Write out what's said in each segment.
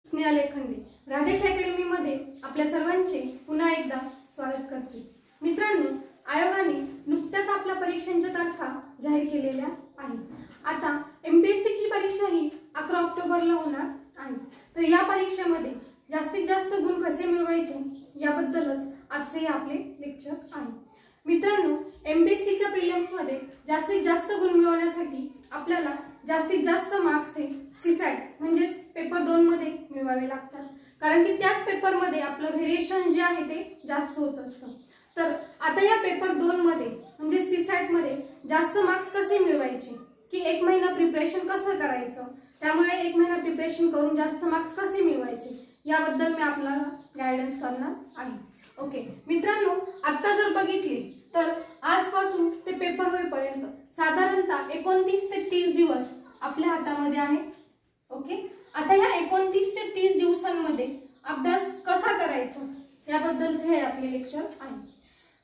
स्नेहल खंडे राधेश अकॅडमी मध्ये आपल्या सर्वांचे पुन्हा एकदा स्वागत करते। मित्रांनो, आयोगाने नुकत्याच आपल्या परीक्षांच्या तारखा जाहीर केलेल्या आहेत। आता एमपीएससी ची परीक्षा ही 11 ऑक्टोबरला होणार आहे। तर या परीक्षेमध्ये जास्तीत जास्त गुण कसे मिळवायचे याबद्दलच आजचे आपले लेक्चर आहे। मित्रांनो, एमपीएससी च्या प्रिलिम्स मध्ये जास्तीत जास्त गुण मिळवण्यासाठी आपल्याला जास्तीत जास्त मार्क्स हे सीसॅट म्हणजे पेपर 2 मध्ये मिळवावे लागतात, कारण की त्याच पेपर मध्ये आपलं व्हेरिएशन जे आहे ते जास्त होत असतं। तर आता या पेपर 2 मध्ये म्हणजे सीसॅट मध्ये जास्त मार्क्स कसे मिळवायचे, की एक महिना प्रिपरेशन कसं करायचं, त्यामुळे एक महिना प्रिपरेशन करून जास्त मार्क्स कसे मिळवायचे याबद्दल मी आपल्याला गायडन्स करणार आहे। ओके मित्रांनो, आता जर बघितले तर आजपासून ते पेपर होईपर्यंत साधारणतः 29 ते 30 दिवस आपल्या हातामध्ये आहे। ओके, आता या 29 ते 30 दिवसांमध्ये अभ्यास कसा करायचा याबद्दलचे हे आपले लेक्चर आहे।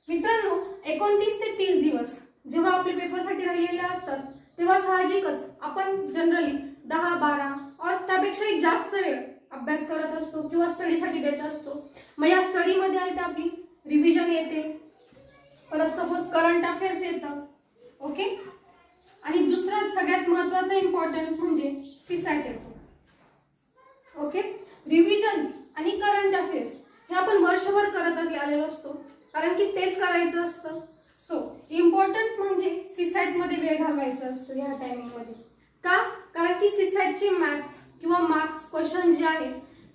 मित्रांनो, 29 ते 30 दिवस जेव्हा आपले पेपरसाठी राहिलेले असतात तेव्हा साहजिकच आपण जनरली 10-12 और त्यापेक्षाही जास्त वेळ अभ्यास करत असतो किंवा स्टडीसाठी देत असतो। मग या स्टडी मध्ये आहे ते आपली रिव्हिजन येते, परत सपोज करंट अफेअर्स येतं। ओके, आणि दुसरा सगळ्यात महत्त्वाचा इम्पॉर्टंट म्हणजे सीसॅट येतो। ओके, रिव्हिजन आणि करंट अफेअर्स हे आपण वर्षभर करत आलेलो असतो, कारण की तेच करायचं असतं। सो इम्पॉर्टंट म्हणजे सीसॅट मध्ये वेळ घालवायचा असतो या टायमिंग मध्ये। का? कारण की सीसॅटचे मॅथ्स किंवा मार्क्स क्वेश्चन जे आहेत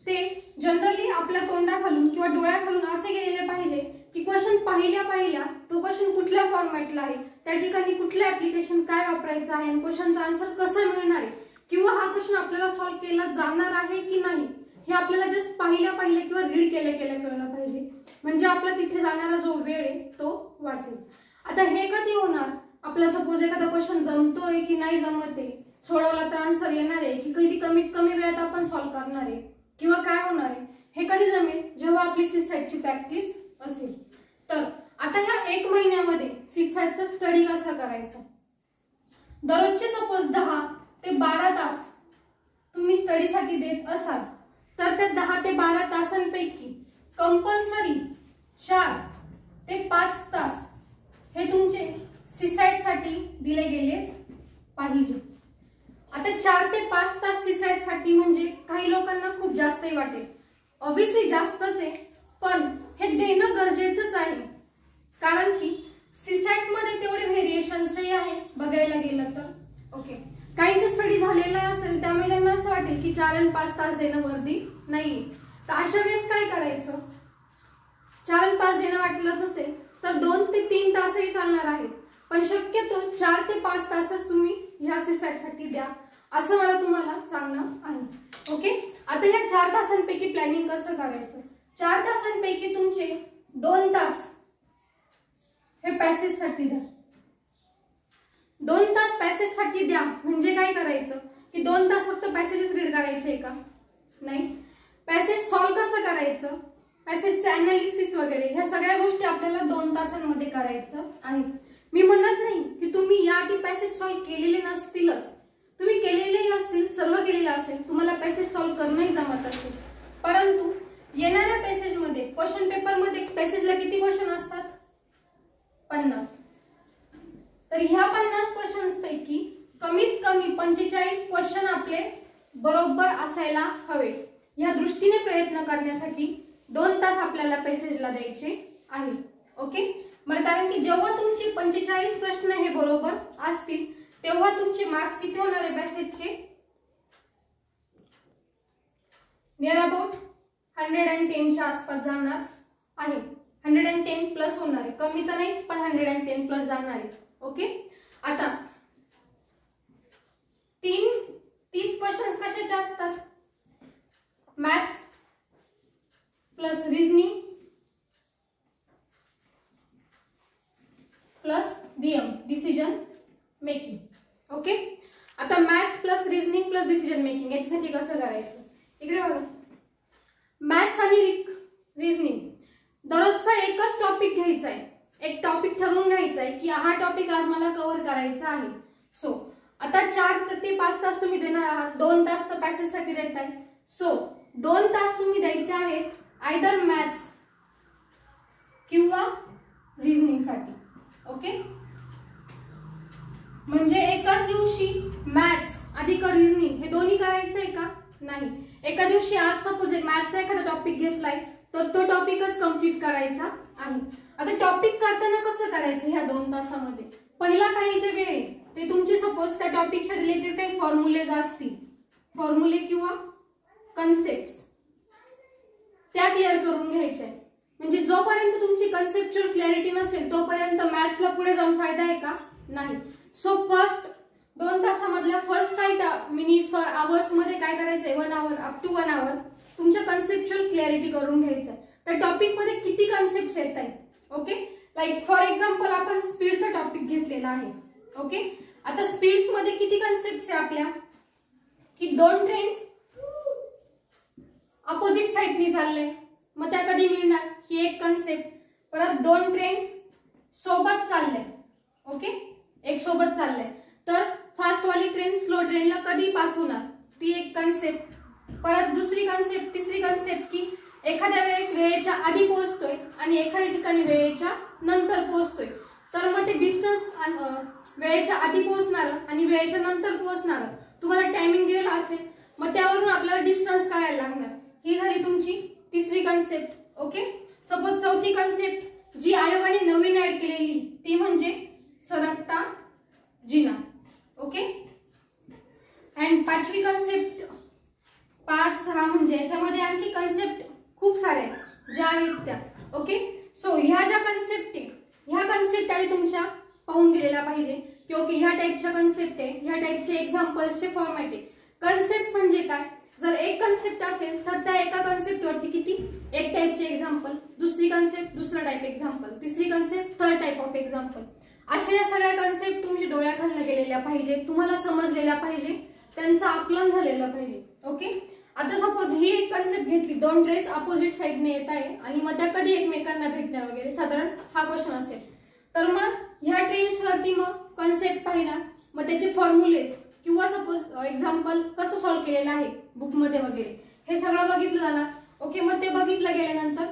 ते जनरली आपल्या तोंडाखालून किंवा डोळ्याखालून असे गेलेले पाहिजे की क्वेश्चन पाहिल्या तो क्वेश्चन कुठल्या फॉर्मॅटला आहे, त्या ठिकाणी कुठलं ऍप्लिकेशन काय वापरायचं आहे आणि क्वेश्चनचा आन्सर कसं मिळणार आहे, किंवा हा क्वेश्चन आपल्याला सॉल्व्ह केला जाणार आहे की नाही हे आपल्याला जस्ट पाहिल्या किंवा रीड केल्या कळलं पाहिजे, म्हणजे आपला तिथे जाणारा जो वेळ आहे तो वाचेल। आता हे कधी होणार, आपला सपोज एखादा क्वेश्चन जमतोय की नाही जमत आहे, सोडवला तर आन्सर येणार आहे की कधी कमीत कमी वेळात आपण सॉल्व्ह करणार आहे किंवा काय होणार आहे, हे कधी जमेल जेव्हा आपली सीसॅटची प्रॅक्टिस असेल। तर आता ह्या 1 महिन्यामध्ये सीसॅटचा स्टडी कसा करायचा, दररोजचे सपोज 10 ते 12 तास तुम्ही स्टडीसाठी देत असाल तर त्या 10 ते 12 तासांपैकी कंपल्सरी 4 ते 5 तास हे तुमचे सीसॅट साठी दिले गेलेच पाहिजे। आता 4 ते 5 तास सीसॅट साठी म्हणजे काही लोकांना खूप जास्तही वाटेल, ऑब्वियसली जास्तच आहे, पण हे देणं गरजेचंच आहे, कारण की सीसॅट मध्ये तेवढे व्हेरिएशन्सही आहे बघायला गेलं तर। ओके, काहींचा स्टडी झालेला असेल त्यामुळे त्यांना असं वाटेल की 4 आणि 5 तास देणं वर्दी नाही, तर अशा वेळेस काय करायचं, 4 आणि 5 देणं वाटलं नसेल तर 2 ते 3 तासही चालणार आहेत, पण शक्यतो 4 ते 5 तासच तुम्ही ह्या सीसॅट साठी द्या असं मला तुम्हाला सांगणं आहे। ओके, आता या 4 तासांपैकी प्लॅनिंग कसं करायचं, 4 तासांपैकी तुमचे 2 तास हे पॅसेज साठी द्या। 2 तास पॅसेज साठी द्या म्हणजे काय करायचं की 2 तास फक्त पॅसेजेस रीड करायचे का? नाही, पॅसेज सॉल्व्ह कसं करायचं, पॅसेजचे अनालिसिस वगैरे ह्या सगळ्या गोष्टी आपल्याला 2 तासांमध्ये करायचं आहे। मी म्हणत नाही की तुम्ही याआधी पॅसेज सॉल्व्ह केलेले नसतीलच, तुम्ही केलेलेही असतील, सर्व केलेलं असेल, तुम्हाला पॅसेज सॉल्व्ह करणंही जमत असेल, परंतु येणाऱ्या पॅसेज मध्ये क्वेश्चन पेपर मध्ये पॅसेजला किती क्वेश्चन असतात, 50, तर ह्या 50 क्वेश्चन्स पैकी कमीत कमी 45 क्वेश्चन आपले बरोबर असायला हवे, या दृष्टीने प्रयत्न करण्यासाठी 2 तास आपल्याला पॅसेजला द्यायचे आहे। ओके, मग कारण की जेव्हा तुमची 45 प्रश्न हे बरोबर असतील तेव्हा तुमचे मार्क्स किती होणार आहे पॅसेजचे, नियर अबाउट 110 च्या आसपास जाणार आहे, 110 प्लस होणार आहे, कमी तर नाहीच पण 110 प्लस जाणार आहे। ओके, आता 30 क्वेश्चन्स कशाचे असतात, maths plus reasoning plus DM decision making. Okay, आता maths plus reasoning plus decision making याच्यासाठी कसं करायचं, इकडे बघा, मॅथ्स आणि रिझनिंग दररोजचा एकच टॉपिक घ्यायचा आहे, एक टॉपिक ठरवून घ्यायचा आहे की हा टॉपिक आज मला कव्हर करायचा आहे। सो आता 4 ते 5 तास तुम्ही देणार आहात, 2 तास तर पॅसेज साठी देताय, सो 2 तास तुम्ही द्यायचे आहेत आयदर मॅथ्स किंवा रिझनिंग साठी. ओके, म्हणजे एकाच दिवशी मॅथ्स अधिक रिझनिंग हे दोन्ही करायचंय का? नाही. एका दिवशी आज सपोज मॅथ्सचा एखादा टॉपिक घेतलाय तर तो टॉपिकच कंप्लीट करायचा आहे. आता टॉपिक करताना कसं करायचं ह्या 2 तासामध्ये? पहिला काही जे वेळ आहे ते तुमची सपोज त्या टॉपिकच्या रिलेटेड काही फॉर्म्युलेज असतील, फॉर्म्युले किंवा कन्सेप्ट्स त्या क्लिअर करून घ्यायच्या. म्हणजे जोपर्यंत तुमची कन्सेप्च्युअल क्लॅरिटी नसेल तोपर्यंत मॅथ्सला पुढे जाऊन फायदा आहे का? नाही. सो फर्स्ट 2 तासामधल्या फर्स्ट काही मिनिट्स और आवर्स मध्ये काय करायचंय, 1 आवर अप टू 1 आवर तुमच्या कन्सेप्च्युअल क्लॅरिटी करून घ्यायचं. त्या टॉपिक मध्ये किती कन्सेप्ट्स येत आहेत. ओके, लाईक फॉर एक्झाम्पल आपण स्पीडचा टॉपिक घेतलेला आहे. ओके, आता स्पीड्स मध्ये किती कन्सेप्ट्स आहे आपल्या, की 2 ट्रेन्स अपोजिट साइडनी चालले, मग त्या कधी मिळणार, ही एक कन्सेप्ट. परत 2 ट्रेन्स सोबत चालले. ओके, एक सोबत चालले तर फास्ट वाली ट्रेन स्लो ट्रेनला कधी पास होणार, ती एक कन्सेप्ट. परत दुसरी कन्सेप्ट, तिसरी कन्सेप्ट की एखाद्या वेळेस वेळेच्या आधी पोहोचतोय आणि एखाद्या ठिकाणी वेळेच्या नंतर पोहोचतोय, तर मग ते डिस्टन्स वेळेच्या आधी पोहोचणार आणि वेळेच्या नंतर पोहोचणार तुम्हाला टायमिंग दिलेला असेल, मग त्यावरून आपल्याला डिस्टन्स काढायला लागणार. ही झाली तुमची तिसरी कन्सेप्ट. ओके, सपोज चौथी कन्सेप्ट जी आयोगाने नवीन ऍड केलेली ती म्हणजे सरकता जिना. ओके, अँड 5वी कन्सेप्ट 5, 6 म्हणजे याच्यामध्ये आणखी कन्सेप्ट खूप सारे ज्या आहेत त्या. ओके, सो ह्या ज्या कन्सेप्ट आहे ह्या कन्सेप्ट आधी तुमच्या पाहून गेलेल्या पाहिजे की ओके ह्या टाइपच्या कन्सेप्ट आहे, ह्या टाइपचे एक्झाम्पल्सचे फॉर्मॅट आहे. कन्सेप्ट म्हणजे काय, जर एक कन्सेप्ट असेल तर त्या एका कन्सेप्ट वरती किती, एक टाइपचे एक्झाम्पल, दुसरी कन्सेप्ट दुसरा टाइप एक्झाम्पल, तिसरी concept third type of example. अशा या सगळ्या कन्सेप्ट तुमच्या डोळ्याखालनं गेलेल्या पाहिजे, तुम्हाला समजलेल्या पाहिजे, त्यांचं आकलन झालेलं पाहिजे. ओके, आता सपोज ही एक कन्सेप्ट घेतली, 2 ट्रेन्स अपोजिट साइडने येत आहे आणि मग त्या कधी एकमेकांना भेटणार वगैरे साधारण हा क्वेश्चन असेल, तर मग ह्या ट्रेन्स वरती मग कन्सेप्ट पाहिणार, मग त्याचे फॉर्म्युलेज किंवा सपोज एक्झाम्पल कसं सॉल्व्ह केलेलं आहे बुक मध्ये वगैरे हे सगळं बघितलं जाणार. ओके, मग ते बघितलं गेल्यानंतर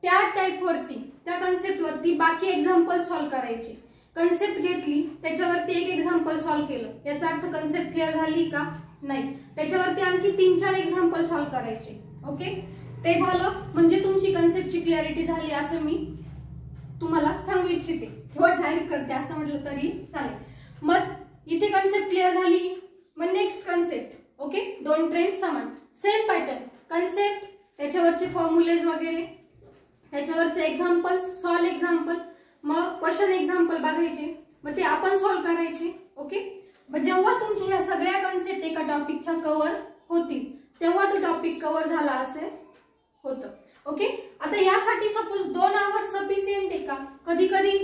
त्या टाइप वरती त्या कन्सेप्ट वरती बाकी एक्झाम्पल सॉल्व्ह करायचे. कन्सेप्ट घेतली त्याच्यावरती एक एक्झाम्पल सॉल्व्ह केलं, याचा अर्थ कन्सेप्ट क्लिअर झाली का? नाही. त्याच्यावरती आणखी 3-4 एक्झाम्पल सॉल्व्ह करायचे. ओके, ते झालं म्हणजे तुमची कन्सेप्टची क्लॅरिटी झाली असं मी तुम्हाला सांगू इच्छिते किंवा जाहीर करते असं म्हटलं तरी चालेल. मग इथे कन्सेप्ट क्लिअर झाली, मग नेक्स्ट कन्सेप्ट. ओके, 2 ट्रेन्स समान, सेम पॅटर्न, कन्सेप्ट त्याच्यावरचे फॉर्म्युलेज वगैरे, त्याच्यावरचे एक्झाम्पल्स, सॉल्व एक्झाम्पल, मग क्वेश्चन एक्झाम्पल बघायचे, मग ते आपण सॉल्व्ह करायचे. ओके, मग जेव्हा तुमच्या ह्या सगळ्या कन्सेप्ट एका टॉपिकच्या कव्हर होतील तेव्हा तो टॉपिक कव्हर झाला असे होतं. ओके, आता यासाठी सपोज 2 आवर सफिशियंट आहे का? कधी कधी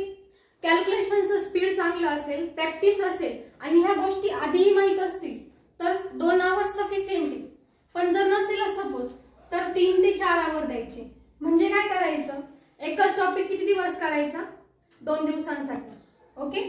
कॅल्क्युलेशनचं स्पीड चांगलं असेल, प्रॅक्टिस असेल आणि ह्या गोष्टी आधीही माहित असतील तर 2 आवर सफिशियंट आहे. पण जर नसेल सपोज तर 3 ते 4 आवर द्यायचे. म्हणजे काय करायचं, एकच टॉपिक किती दिवस करायचा, 2 दिवसांसाठी. ओके,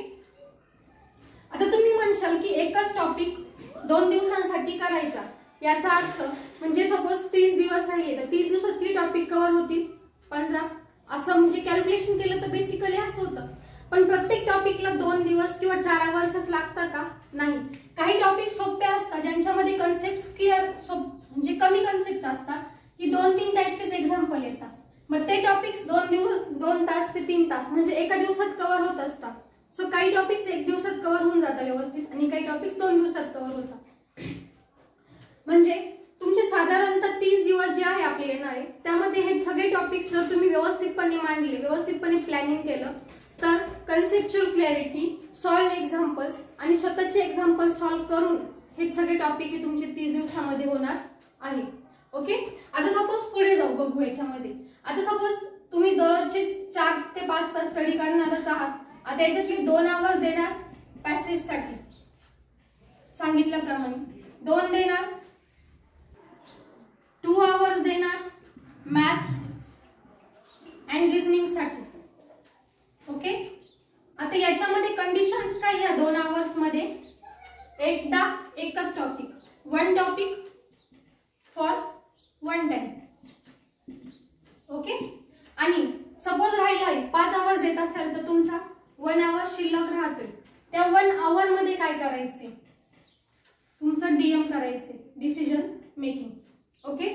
आता तुम्ही म्हणशाल की एकच टॉपिक 2 दिवसांसाठी करायचा, याचा अर्थ म्हणजे सपोज 30 दिवस राहिले तर 30 दिवसात किती टॉपिक कव्हर होतील, 15. असं म्हणजे कॅल्क्युलेशन केलं तर बेसिकली असं होतं. पण प्रत्येक टॉपिकला 2 दिवस किंवा 4 आवर्सच लागतं का? नाही. काही टॉपिक सोपे असतात ज्यांच्यामध्ये कन्सेप्ट क्लिअर म्हणजे कमी कन्सेप्ट असतात की 2-3 टाइपचेच एक्झाम्पल येतात, मग ते टॉपिक्स 2 तास ते 3 तास म्हणजे एका दिवसात कव्हर होत असतात. सो काही टॉपिक्स 1 दिवसात कव्हर होऊन जातात व्यवस्थित आणि काही टॉपिक्स 2 दिवसात कव्हर होतात. म्हणजे तुमचे साधारणतः 30 दिवस जे आहे आपले येणार आहे त्यामध्ये हे सगळे टॉपिक्स जर तुम्ही व्यवस्थितपणे मांडले, व्यवस्थितपणे प्लॅनिंग केलं तर कन्सेप्च्युअल क्लॅरिटी, सॉल्व एक्झाम्पल्स आणि स्वतःचे एक्झाम्पल सॉल्व करून हे सगळे टॉपिक हे तुमचे 30 दिवसामध्ये होणार आहे. ओके, आता सपोज पुढे जाऊ बघू याच्यामध्ये. आता सपोज तुम्ही दररोजचे 4 ते 5 तास स्टडी करणारच आहात. आता याच्यातले 2 आवर्स देणार पॅसेज साठी, सांगितल्याप्रमाणे 2 देणार, 2 आवर्स देणार मॅथ्स अँड रिझनिंग साठी. ओके, आता याच्यामध्ये कंडिशन्स काय, या 2 आवर्स मध्ये एकदा एकच टॉपिक, 1 टॉपिक फॉर 1 ओके. आणि सपोज राहिला 5 आवर्स देत असेल तर तुमचा 1 आवर शिल्लक राहतोय. त्या 1 आवर मध्ये काय करायचे, तुमचं डीएम करायचे, डिसिजन मेकिंग. ओके.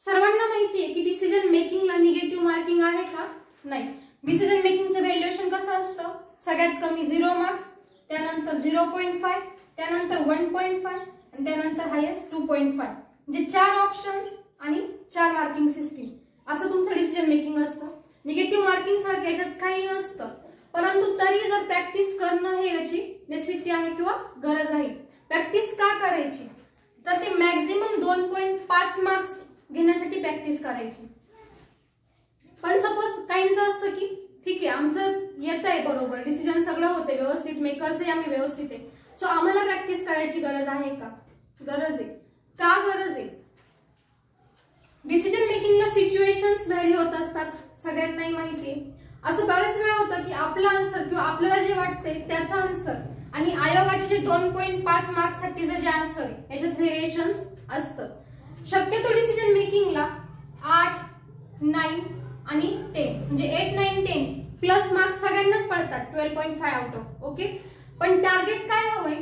सर्वांना माहिती आहे की डिसिजन मेकिंगला निगेटिव्ह मार्किंग आहे का? नाही. डिसिजन मेकिंगचं व्हॅल्युएशन कसं असतं, सगळ्यात कमी 0 मार्क्स, त्यानंतर 0.5, त्यानंतर 1.5 आणि त्यानंतर हायेस्ट 2.5. म्हणजे 4 ऑप्शन्स आणि 4 मार्किंग सिस्टीम असं तुमचं डिसिजन मेकिंग असतं. निगेटिव्ह मार्किंग सारखं याच्यात काही नसतं, परंतु तरी जर प्रॅक्टिस करणं हे याची नेसेसिटी आहे किंवा गरज आहे. प्रॅक्टिस का करायची, तर ते मॅक्झिमम 2.5 मार्क्स घेण्यासाठी प्रॅक्टिस करायची. पण सपोज काहींचं असतं की ठीक आहे आमचं येत आहे बरोबर, डिसिजन सगळं होते व्यवस्थित, मेकर्सही आम्ही व्यवस्थित आहे, सो आम्हाला प्रॅक्टिस करायची गरज आहे का? गरज आहे. का गरज आहे? डिसिजन मेकिंगला सिच्युएशन्स व्हॅरी होत असतात, सगळ्यांनाही माहिती आहे. असं बरेच वेळा होतं की आपला आन्सर किंवा आपल्याला जे वाटतंय त्याचा आन्सर आणि आयोगाचे जे 2.5 मार्क्स साठीचं जे आन्सर आहे याच्यात व्हेरिएशन्स असतं. शक्यतो डिसिजन मेकिंगला 8, 9 आणि 10 म्हणजे 8, 9, 10 प्लस मार्क्स सगळ्यांनाच पडतात 12.5 आउट ऑफ. ओके. पण टार्गेट काय हवंय,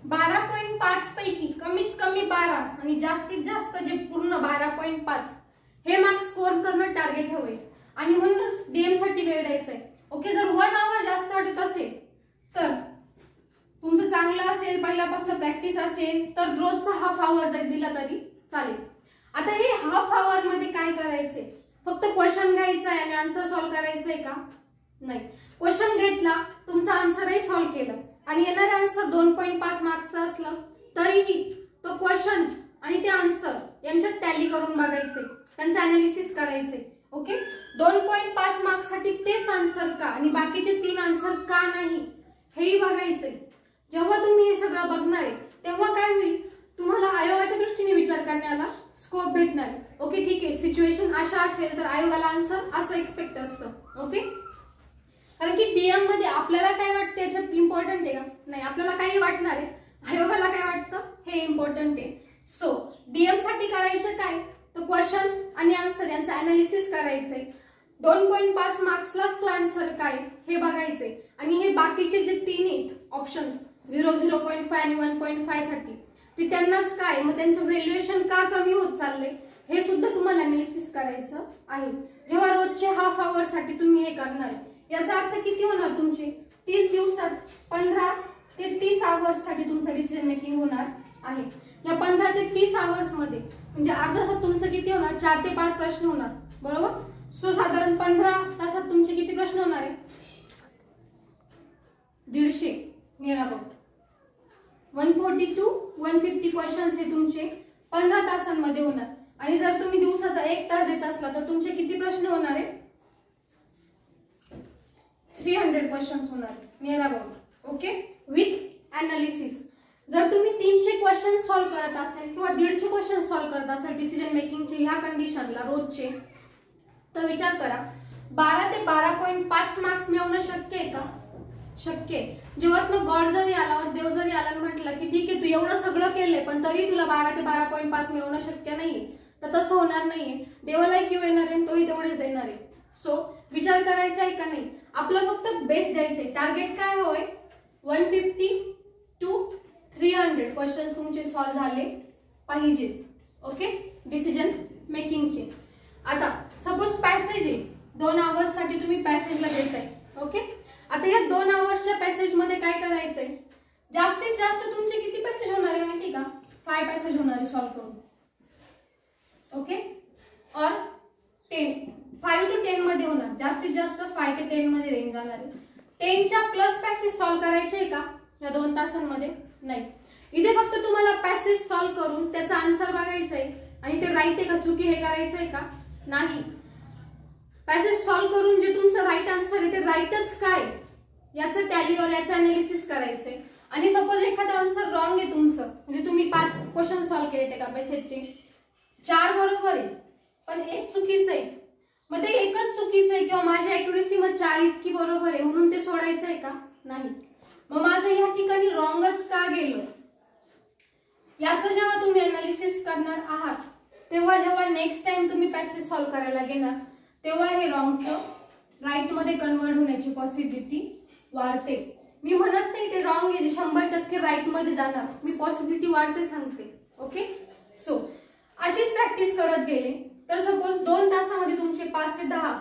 12.5 पैकी कमीत कमी 12 आणि जास्तीत जास्त जे पूर्ण 12.5 हे मार्क्स स्कोर करणं टार्गेट हवंय. आणि म्हणूनच डीएम साठी वेळ द्यायचा आहे. ओके. जर 1 आवर जास्त वाटत असेल तर तुमचं चांगलं असेल, पहिल्यापासून प्रॅक्टिस असेल तर रोजचा हाफ आवर जर दिला तरी चालेल. आता हे हाफ आवर मध्ये काय करायचंय, फक्त क्वेश्चन घ्यायचा आहे आणि आन्सर सॉल्व्ह करायचंय का? नाही. क्वेश्चन घेतला, तुमचा आन्सरही सॉल्व्ह केलं आणि येणारा आन्सर 2.5 मार्क्सचा असलं तरीही तो क्वेश्चन आणि ते आन्सर यांच्यात टॅली करून बघायचे, त्यांचं अनालिसिस करायचे. ओके. 2.5 मार्क्स साठी तेच आन्सर का आणि बाकीचे 3 आन्सर का नाही हेही बघायचे. जेव्हा तुम्ही हे सगळं बघणार आहे तेव्हा काय होईल, तुम्हाला आयोगाच्या दृष्टीने विचार करण्याला स्कोप भेटणार. ओके. ठीक आहे, सिच्युएशन अशा असेल तर आयोगाला आन्सर असं एक्सपेक्ट असतं. ओके. कारण की डीएम मध्ये आपल्याला काय वाटतं याच्यात इम्पॉर्टंट आहे का? नाही. आपल्याला काही वाटणार आहे, आयोगाला काय वाटतं हे इम्पॉर्टंट आहे. सो डीएम साठी करायचं काय, तर क्वेश्चन आणि आन्सर यांचं अनालिसिस करायचंय. 2.5 मार्क्सलाच तो आन्सर काय हे बघायचंय आणि हे बाकीचे जे 3 आहेत ऑप्शन्स 0, 0.5 आणि 1.5 साठी ते त्यांनाच काय, मग त्यांचं व्हॅल्युएशन का कमी होत चाललंय हे सुद्धा तुम्हाला अनालिसिस करायचं आहे. जेव्हा रोजचे हाफ आवर साठी तुम्ही हे करणार, याचा अर्थ किती होणार तुमचे 30 दिवसात 15 ते 30 आवर्स साठी तुमचं डिसिजन मेकिंग होणार आहे. या 15 ते 30 आवर्स मध्ये म्हणजे अर्धा तासात तुमचं किती होणार, 4 ते 5 प्रश्न होणार, बरोबर. सो साधारण 15 तासात तुमचे किती प्रश्न होणार आहे, 150 नियर अबाउट 140 to 150 क्वेश्चन्स हे तुमचे 15 तासांमध्ये होणार. आणि जर तुम्ही दिवसाचा 1 तास देत असला तर तुमचे किती प्रश्न होणार आहे, 300 क्वेश्चन्स होणार near about. Okay. With analysis. जर तुम्ही 300 क्वेश्चन सॉल्व्ह करत असाल किंवा 150 क्वेश्चन सॉल्व्ह करत असाल डिसिजन मेकिंगचे ह्या कंडिशनला रोजचे, तर विचार करा 12 ते 12.5 मार्क्स मिळवणं शक्य आहे का? शक्य आहे. जेव्हा गॉड जरी आला और देव जरी आला आणि म्हटलं की ठीक आहे तू एवढं सगळं केलंय पण तरी तुला 12 ते 12.5 मिळवणं शक्य नाहीये, तर तसं होणार नाहीये. देवालाही किंवा येणार आहे तोही तेवढेच देणार आहे. सो विचार करायचा आहे का नाही, आपलं फक्त बेस्ट द्यायचंय. टार्गेट काय होय, 150 to 300 क्वेश्चन्स तुमचे सॉल्व्ह झाले पाहिजेच. ओके. डिसिजन मेकिंगचे. आता सपोज पॅसेज आहे, 2 आवर्स साठी तुम्ही पॅसेजला देताय. ओके. आता या 2 आवर्सच्या पॅसेज मध्ये काय करायचंय, जास्तीत जास्त तुमचे किती पॅसेज होणार आहे माहिती का, 5 पॅसेज होणार आहे सॉल्व्ह करून. ओके. और 5 to 10 मध्ये होणार, जास्तीत जास्त 5 ते 10 मध्ये रेंज जाणार आहे. 10च्या प्लस पॅसेज सॉल्व्ह करायचे आहे का या 2 तासांमध्ये? नाही. इथे फक्त तुम्हाला पॅसेज सॉल्व्ह करून त्याचा आन्सर बघायचा आहे आणि ते राईट आहे का चुकी हे करायचं आहे का? नाही. पॅसेज सॉल्व्ह करून जे तुमचं राईट आन्सर आहे ते राईटच काय याचं टॅली और याचं अनालिसिस करायचंय. आणि सपोज एखादा आन्सर रॉंग आहे तुमचं, म्हणजे तुम्ही 5 क्वेश्चन सॉल्व्ह केले ते का पॅसेजचे, 4 बरोबर आहे पण 1 चुकीचं आहे, मग ते एकच चुकीचं आहे किंवा माझी अॅक्युरेसी मग 4 इतकी बरोबर आहे म्हणून ते सोडायचं आहे का? नाही. मग माझं या ठिकाणी रॉंगच का गेलं याचं जेव्हा तुम्ही अनालिसिस करणार आहात तेव्हा जेव्हा नेक्स्ट टाइम तुम्ही पॅसेज सॉल्व्ह करायला घेणार तेव्हा हे रॉंगचं राईट मध्ये कन्वर्ट होण्याची पॉसिबिलिटी वाढते. मी म्हणत नाही ते रॉंग आहे, 100% राईट मध्ये जाणार, मी पॉसिबिलिटी वाढते सांगते. ओके, सो अशीच प्रॅक्टिस करत गेले तर सपोज 2 तासामध्ये तुमचे 5 ते 10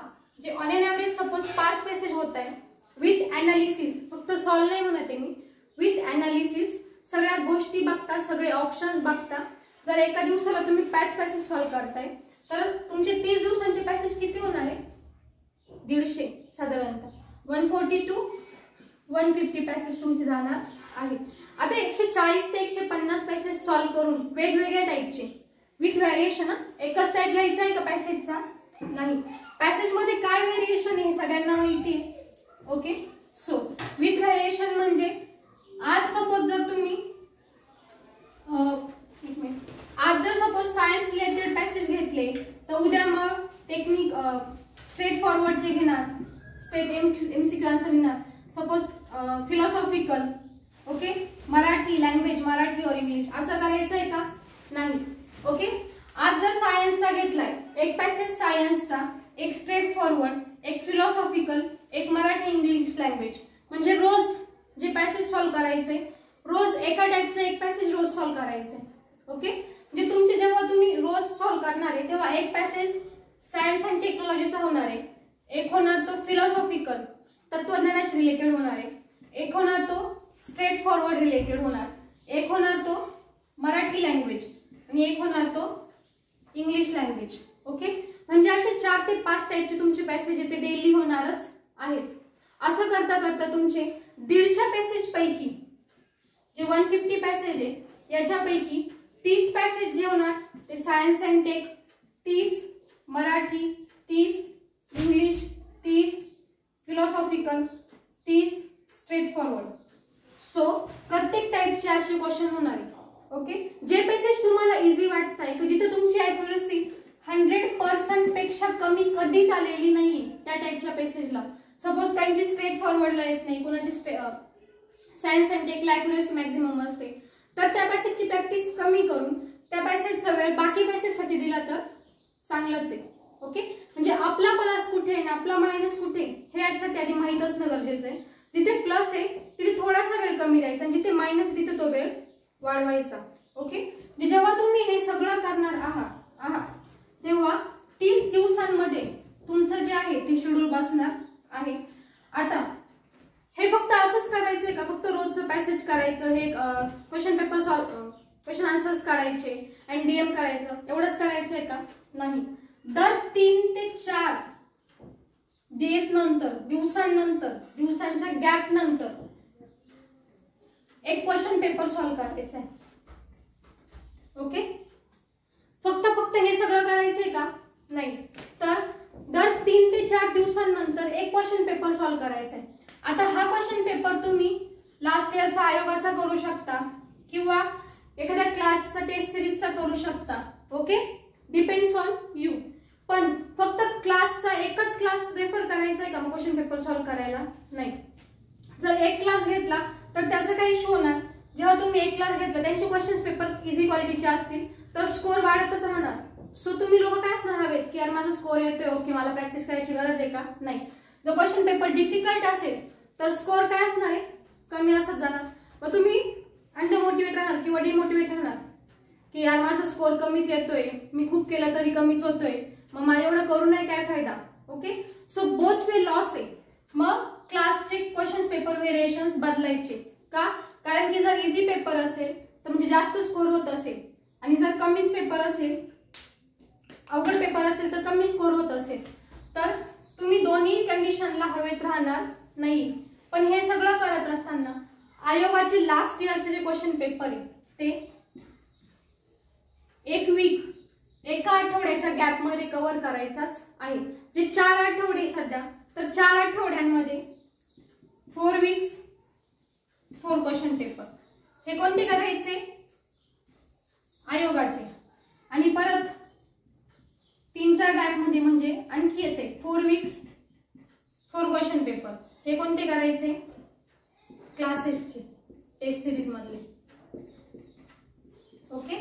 जे on an average suppose 5 message होत आहे विथ अनालिसिस, फक्त सॉल्व्ह नाही म्हणते मी, विथ अनालिसिस सगळ्या गोष्टी बघता, सगळे ऑप्शन्स बघता. जर एका दिवसाला तुम्ही 5 पॅसेज सॉल्व्ह करताय तर तुमचे 30 दिवसांचे पॅसेज किती होणार आहे? 150 साधारणतः 140 to 150 पॅसेज तुमचे जाणार आहेत. आता 140 ते 150 पॅसेज सॉल्व्ह करून वेगवेगळ्या टाईपचे विथ व्हॅरिएशन, एकच टाईप घ्यायचा आहे का पॅसेजचा? नाही. पॅसेज मध्ये काय व्हॅरिएशन आहे हे सगळ्यांना माहिती आहे. ओके, सो विथ व्हॅरिएशन म्हणजे आज सपोज जर तुम्ही आज जर सपोज सायन्स रिलेटेड पॅसेज घेतले तर उद्या मग टेक्निक स्ट्रेट फॉरवर्डचे घेणार, स्ट्रेट MCQ आन्सर घेणार. Suppose philosophical, okay, Marathi language, Marathi और इंग्लिश, असं करायचं आहे का? नाही. ओके, आज जर सायन्सचा घेतलाय एक पॅसेज सायन्सचा, एक स्ट्रेट फॉरवर्ड, एक फिलॉसॉफिकल, एक मराठी इंग्लिश लँग्वेज, म्हणजे रोज जे पॅसेज सॉल्व्ह करायचे, रोज एका टाईपचं एक पॅसेज रोज सॉल्व्ह करायचंय. ओके, म्हणजे तुमचे जेव्हा तुम्ही रोज सॉल्व्ह करणार आहे तेव्हा एक पॅसेज सायन्स अँड टेक्नॉलॉजीचा होणार आहे, एक होणार तो फिलॉसॉफिकल तत्वज्ञानाशी रिलेटेड होणार आहे, एक होणार तो स्ट्रेट फॉरवर्ड रिलेटेड होणार, एक होणार तो मराठी लँग्वेज आणि एक होणार तो इंग्लिश लँग्वेज. ओके, म्हणजे असे 4 ते 5 टाईपचे तुमचे पॅसेज ते डेली होणारच आहेत. असं करता करता तुमचे 150 पॅसेज पैकी जे 150 पॅसेज आहे याच्यापैकी 30 पॅसेज जे होणार ते science and tech, 30 Marathi, 30 English, 30 philosophical, 30 straightforward. So प्रत्येक टाईपचे असे क्वेश्चन होणार आहे. ओके, जे पॅसेज तुम्हाला इझी वाटताय की जिथे तुमची ॲक्युरसी 100% पेक्षा कमी कधीच आलेली नाहीये त्या टाईपच्या पॅसेजला, सपोज काहींची स्ट्रेट फॉरवर्डला येत नाही, कोणाची सायन्स अँड टेकला ॲक्युरसी मॅक्झिमम असते, तर त्या पॅसेजची प्रॅक्टिस कमी करून त्या पॅसेजचा वेळ बाकी पॅसेजसाठी दिला तर चांगलंच आहे. ओके, म्हणजे आपला प्लस कुठे आहे आणि आपला मायनस कुठे हे यासाठी आधी माहीत असणं गरजेचं आहे. जिथे प्लस आहे तिथे थोडासा वेळ कमी द्यायचा आणि जिथे मायनस तिथे तो वेळ वाढवायचा. ओके, म्हणजे जेव्हा तुम्ही हे सगळं करणार आहात तेव्हा 30 दिवसांमध्ये तुमचं जे आहे ते शेड्यूल बसणार आहे. आता हे फक्त असंच करायचंय का? फक्त रोजचं पॅसेज करायचं, हे क्वेश्चन पेपर क्वेश्चन आन्सर्स करायचे आणि DM करायचं, एवढंच करायचंय का? नाही. दर 3 ते 4 डेज नंतर, दिवसांच्या गॅप नंतर एक क्वेश्चन पेपर सॉल्व्ह करायचा आहे. ओके, फक्त हे सगळं करायचंय का? नाही. तर दर 3 ते 4 दिवसांनंतर एक क्वेश्चन पेपर सॉल्व्ह करायचा आहे. आता हा क्वेश्चन पेपर तुम्ही लास्ट इयरचा आयोगाचा करू शकता किंवा एखाद्या क्लासचा टेस्ट सिरीजचा करू शकता. Okay, depends on you. पण फक्त क्लासचा एकच क्लास प्रेफर करायचा आहे का मग क्वेश्चन पेपर सॉल्व्ह करायला? नाही. जर एक क्लास घेतला तर त्याचा काही इश्यू होणार, जेव्हा तुम्ही एक क्लास घेतला त्यांचे क्वेश्चन पेपर इझी क्वालिटीचे असतील तर स्कोर वाढतच राहणार. सो तुम्ही लोक काय असणार हवेत की यार माझा स्कोर येतोय, ओके मला प्रॅक्टिस करायची गरज आहे का? नाही. जर क्वेश्चन पेपर डिफिकल्ट असेल तर स्कोर काय असणार आहे? कमी असत जाणार. मग तुम्ही अंडरमोटिवेट राहणार किंवा डिमोटिवेट राहणार की यार माझा स्कोर कमीच येतोय, मी खूप केलं तरी कमीच होतोय, मग मला एवढं करून नाही काय फायदा. Okay, so both way loss आहे. मग क्लासचे क्वेश्चन पेपर व्हेरिएशन्स बदलायचे का? कारण की जर इझी पेपर असेल तर म्हणजे जास्त स्कोर होत असेल आणि जर कमीच पेपर असेल, अवघड पेपर असेल तर कमी स्कोर होत असेल, तर तुम्ही दोन्ही कंडिशनला हवेत राहणार नाही. पण हे सगळं करत असताना आयोगाचे लास्ट इयरचे जे क्वेश्चन पेपर आहे ते एका आठवड्याच्या गॅप मध्ये कव्हर करायचाच आहे. जे 4 आठवडे सध्या, तर 4 आठवड्यांमध्ये 4 वीक्स 4 क्वेश्चन पेपर हे कोणते करायचे? आयोगाचे. आणि परत 3-4 गॅप मध्ये म्हणजे आणखी येते 4 वीक्स 4 क्वेश्चन पेपर हे कोणते करायचे? क्लासेसचे टेस्ट सिरीज मधले. ओके,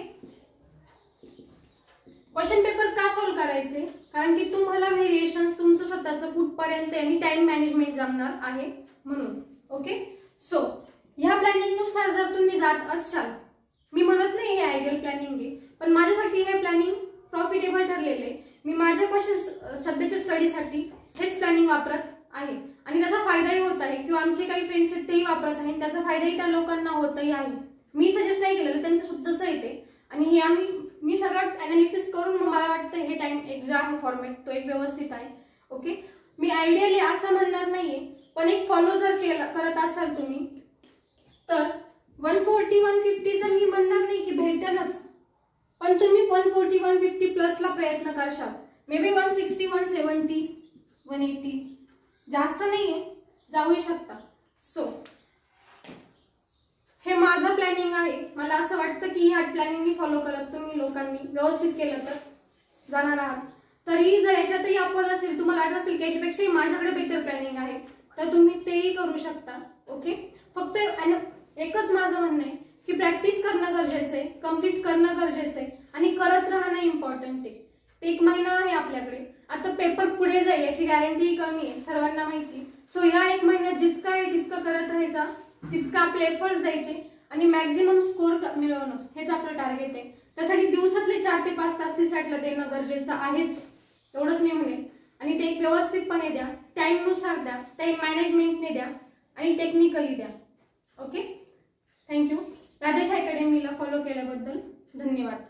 क्वेश्चन पेपर का सॉल्व्ह करायचे? कारण की तुम्हाला व्हेरिएशन्स तुमचं स्वतःचं कुठपर्यंत आणि टाइम मॅनेजमेंट जमणार आहे म्हणून. ओके, सो ह्या प्लॅनिंगनुसार जर तुम्ही जात असाल, मी म्हणत नाही हे आयडियल प्लॅनिंग आहे, पण माझ्यासाठी हे प्लॅनिंग प्रॉफिटेबल ठरलेले आहे. मी माझ्या क्वेश्चन सध्याच्या स्टडीसाठी हेच प्लॅनिंग वापरत आहे आणि त्याचा फायदाही होत आहे किंवा आमचे काही फ्रेंड्स आहेत तेही वापरत आहेत, त्याचा फायदाही त्या लोकांना होतही आहे. मी सजेस्ट नाही केलेलं, त्यांचं सुद्धाच येते आणि हे मी सगळं अनालिसिस करून मग मला वाटतं हे टाइम एक जो आहे फॉर्मॅट तो एक व्यवस्थित आहे. ओके, मी आयडियली असं म्हणणार नाहीये, पण एक फॉलो जर करत असाल तुम्ही तर 140-150 जर मी म्हणणार नाही की भेटेलच, पण तुम्ही 140-150 प्लसला प्रयत्न करशाल. मे बी 160-170 180 जास्त नाहीये, जाऊही शकता. सो हे माझं प्लॅनिंग आहे. मला असं वाटतं की ह्या प्लॅनिंगनी फॉलो करत तुम्ही लोकांनी व्यवस्थित केलं तर जाणार आहात. तरी जर याच्यातही अपवाद असेल, तुम्हाला वाटत असेल की याच्यापेक्षाही माझ्याकडे बेटर प्लॅनिंग आहे, तर तुम्ही तेही करू शकता. ओके, फक्त एकच माझं म्हणणं आहे की प्रॅक्टिस करणं गरजेचं आहे, कम्प्लीट करणं गरजेचं आहे आणि करत राहणं इम्पॉर्टंट आहे. ते 1 महिना आहे आपल्याकडे, आता पेपर पुढे जाईल याची गॅरंटी कमी आहे, सर्वांना माहिती. सो ह्या 1 महिन्यात जितकं आहे तितकं करत राहायचा, तितकं आपले एफर्ट्स द्यायचे आणि मॅक्झिमम स्कोर मिळवणं हेच आपलं टार्गेट आहे. त्यासाठी दिवसातले 4 ते 5 तास सीसॅटला देणं गरजेचं आहेच, एवढंच मी म्हणेन. आणि ते एक व्यवस्थितपणे द्या, टाइमनुसार द्या, टाइम मॅनेजमेंटने द्या आणि टेक्निकली द्या. Okay, thank you. राजेश अकॅडमीला फॉलो केल्याबद्दल धन्यवाद.